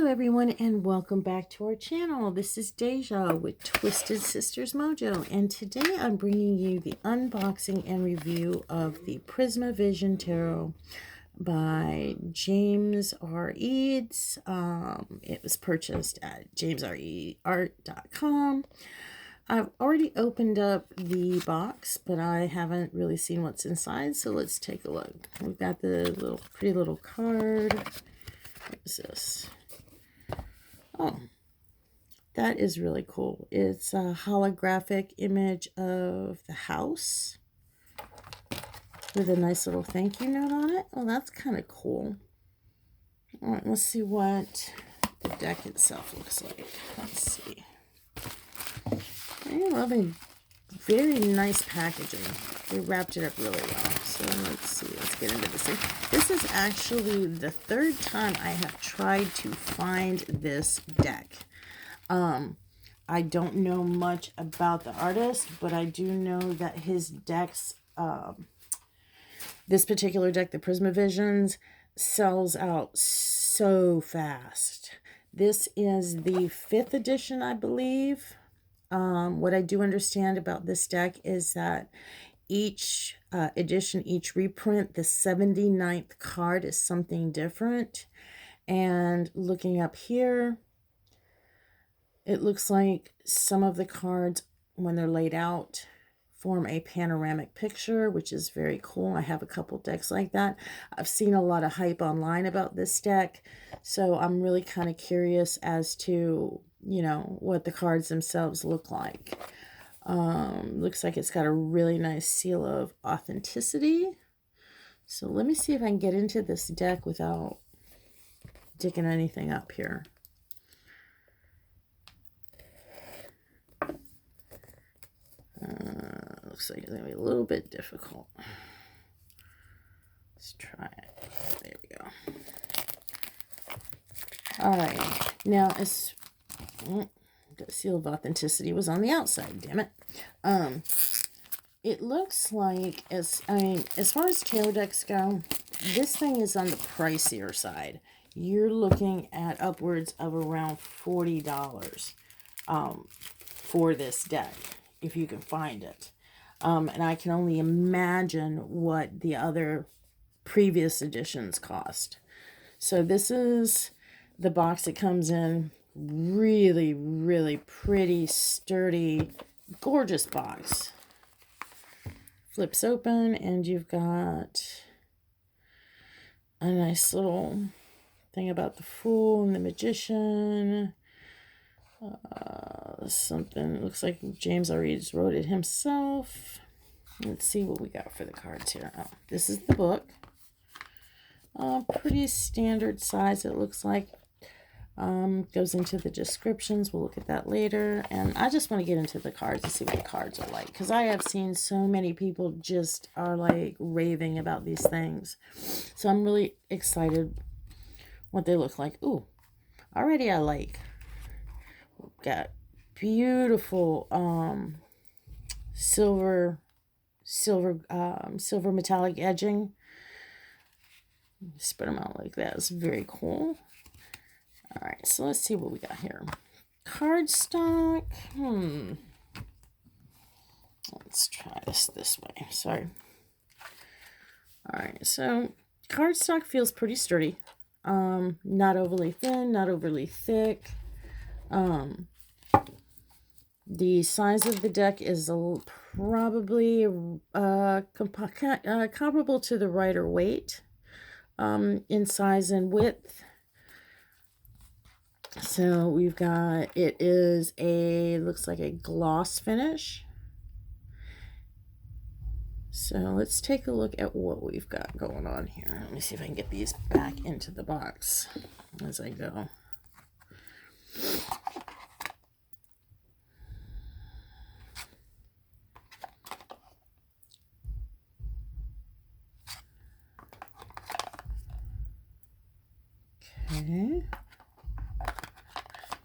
everyone, and welcome back to our channel. This is Deja with Twisted Sisters Mojo, and today I'm bringing you the unboxing and review of the Prisma Vision Tarot by James R. Eads. It was purchased at jamesreart.com. I've already opened up the box, but I haven't really seen what's inside, so let's take a look. We've got the pretty little card. What is this? Oh, that is really cool. It's a holographic image of the house with a nice little thank you note on it. Oh, that's kind of cool. All right, let's see what the deck itself looks like. Let's see. I love a very nice packaging. They wrapped it up really well. So let's see. Let's get into this thing. This is actually the third time I have tried to find this deck. I don't know much about the artist, but I do know that his decks, this particular deck, the Prisma Visions, sells out so fast. This is the 5th edition, I believe. What I do understand about this deck is that each edition, each reprint, the 79th card is something different. And looking up here, it looks like some of the cards, when they're laid out, form a panoramic picture, which is very cool. I have a couple decks like that. I've seen a lot of hype online about this deck, so I'm really kind of curious as to, you know, what the cards themselves look like. Looks like it's got a really nice seal of authenticity. So let me see if I can get into this deck without digging anything up here. Looks like it's going to be a little bit difficult. Let's try it. There we go. All right. Now, the seal of authenticity was on the outside, damn it. It looks like, as far as tarot decks go, this thing is on the pricier side. You're looking at upwards of around $40 for this deck, if you can find it. And I can only imagine what the other previous editions cost. So this is the box it comes in. Really, really pretty, sturdy, gorgeous box. Flips open, and you've got a nice little thing about the Fool and the Magician. Something looks like James R. Eads wrote it himself. Let's see what we got for the cards here. Oh, this is the book. Pretty standard size, it looks like. Goes into the descriptions. We'll look at that later. And I just want to get into the cards to see what the cards are like, because I have seen so many people just are like raving about these things. So I'm really excited what they look like. Ooh, already I like. We've got beautiful silver metallic edging. Spread them out like that. It's very cool. All right, so let's see what we got here. Cardstock. Let's try this way. Sorry. All right, so cardstock feels pretty sturdy. Not overly thin, not overly thick. The size of the deck is probably comparable to the Rider Waite in size and width. So we've got, looks like a gloss finish. So let's take a look at what we've got going on here. Let me see if I can get these back into the box as I go. Okay.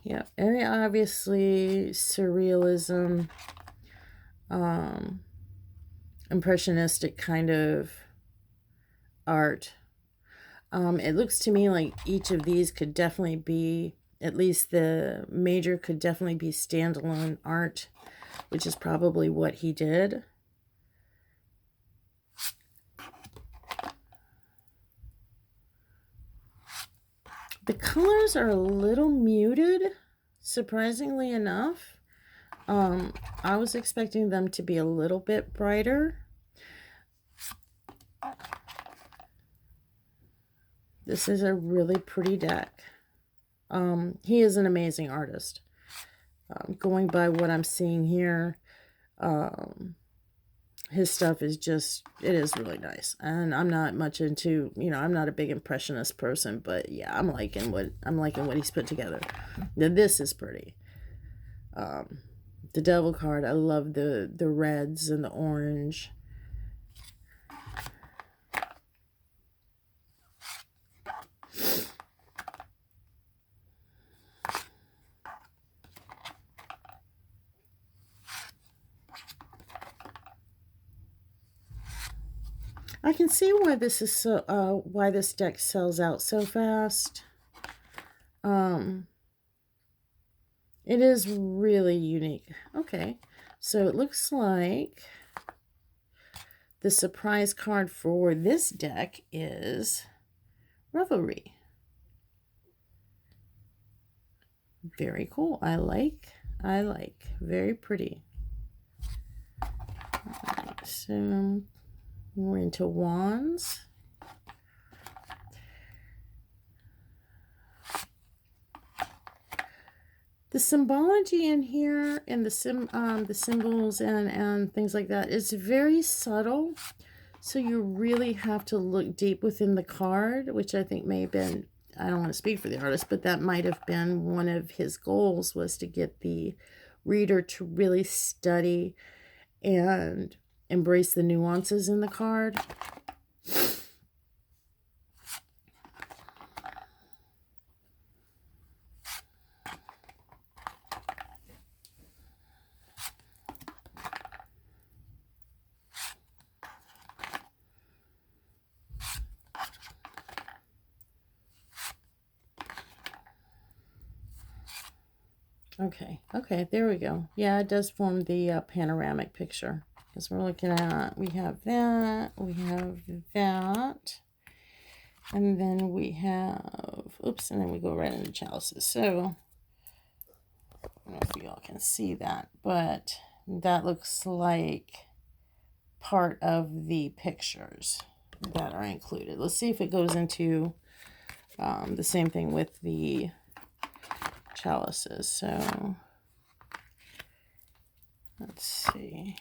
Yeah, very obviously surrealism, impressionistic kind of art. It looks to me like each of these could definitely be, at least the major could definitely be standalone art, which is probably what he did. The colors are a little muted, surprisingly enough. I was expecting them to be a little bit brighter. This is a really pretty deck. He is an amazing artist. Going by what I'm seeing here, his stuff is just, it is really nice. And I'm not much into, you know, I'm not a big impressionist person, but yeah, I'm liking what he's put together. Now this is pretty. The Devil card, I love the reds and the orange. I can see why this is so why this deck sells out so fast. It is really unique. Okay, so it looks like the surprise card for this deck is Revelry. Very cool. I like. Very pretty. Right, so we're into wands. The symbology in here and the symbols and things like that is very subtle. So you really have to look deep within the card, which I think may have been, I don't want to speak for the artist, but that might have been one of his goals, was to get the reader to really study and embrace the nuances in the card. Okay, there we go. Yeah, it does form the panoramic picture. Because we're looking at, we have that, and then we have, oops, and then we go right into chalices. So, I don't know if y'all can see that, but that looks like part of the pictures that are included. Let's see if it goes into the same thing with the chalices. So let's see.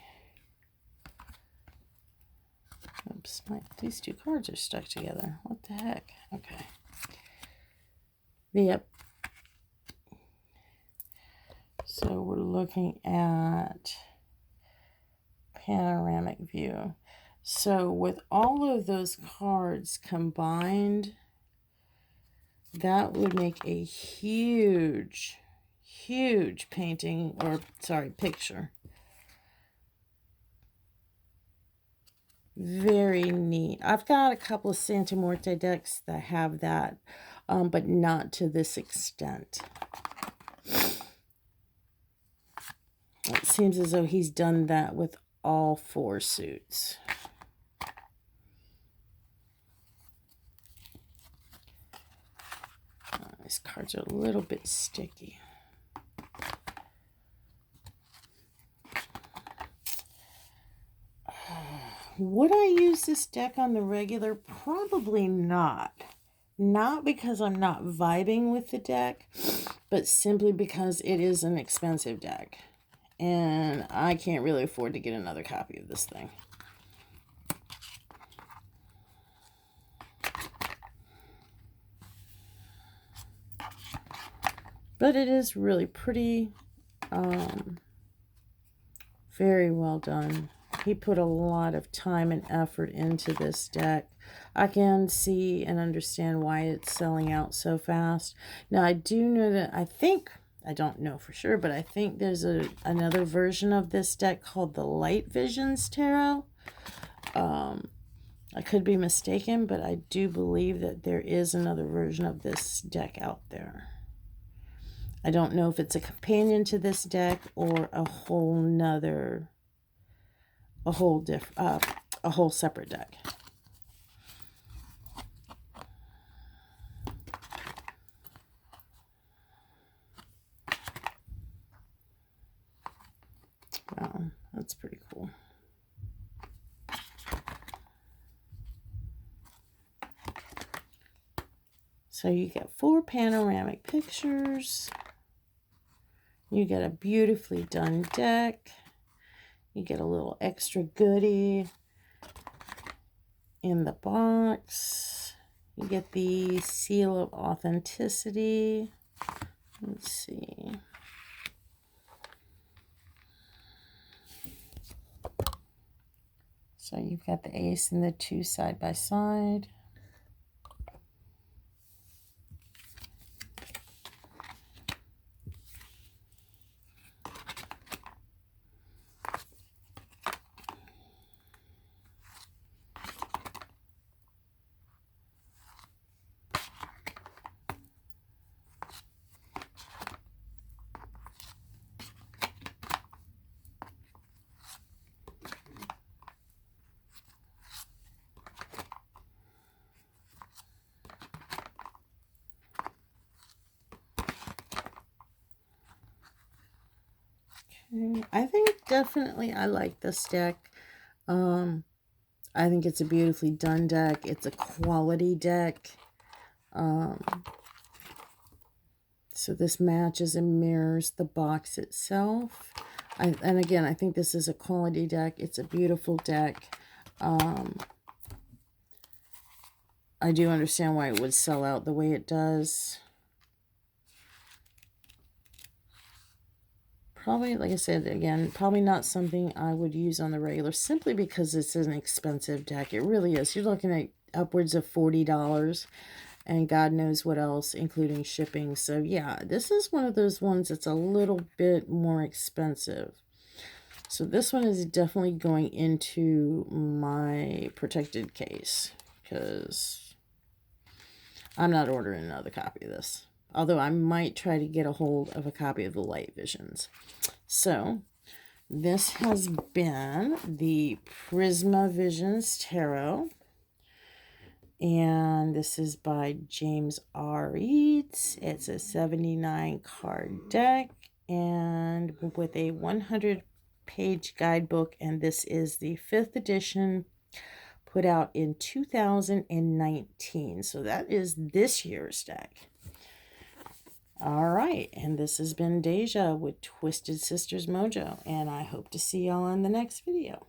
Oops, these two cards are stuck together. What the heck? Okay. Yep. So we're looking at panoramic view. So with all of those cards combined, that would make a huge painting, or sorry, picture. Very neat. I've got a couple of Santa Muerte decks that have that, but not to this extent. It seems as though he's done that with all 4 suits. These cards are a little bit sticky. Would I use this deck on the regular? Probably not. Not because I'm not vibing with the deck, but simply because it is an expensive deck. And I can't really afford to get another copy of this thing. But it is really pretty. Very well done. He put a lot of time and effort into this deck. I can see and understand why it's selling out so fast. Now, I do know that, I don't know for sure, but I think there's another version of this deck called the Light Visions Tarot. I could be mistaken, but I do believe that there is another version of this deck out there. I don't know if it's a companion to this deck or a whole separate deck. Wow, that's pretty cool. So you get 4 panoramic pictures. You get a beautifully done deck. You get a little extra goodie in the box. You get the seal of authenticity. Let's see. So you've got the ace and the 2 side by side. I think definitely I like this deck. I think it's a beautifully done deck. It's a quality deck. So this matches and mirrors the box itself. And again, I think this is a quality deck. It's a beautiful deck. I do understand why it would sell out the way it does. Probably, like I said, again, probably not something I would use on the regular, simply because it's an expensive deck. It really is. You're looking at upwards of $40, and God knows what else, including shipping. So yeah, this is one of those ones that's a little bit more expensive. So this one is definitely going into my protected case, because I'm not ordering another copy of this. Although I might try to get a hold of a copy of the Light Visions. So, this has been the Prisma Visions Tarot. And this is by James R. Eads. It's a 79 card deck and with a 100-page guidebook. And this is the 5th edition, put out in 2019. So that is this year's deck. All right, and this has been Deja with Twisted Sisters Mojo, and I hope to see y'all in the next video.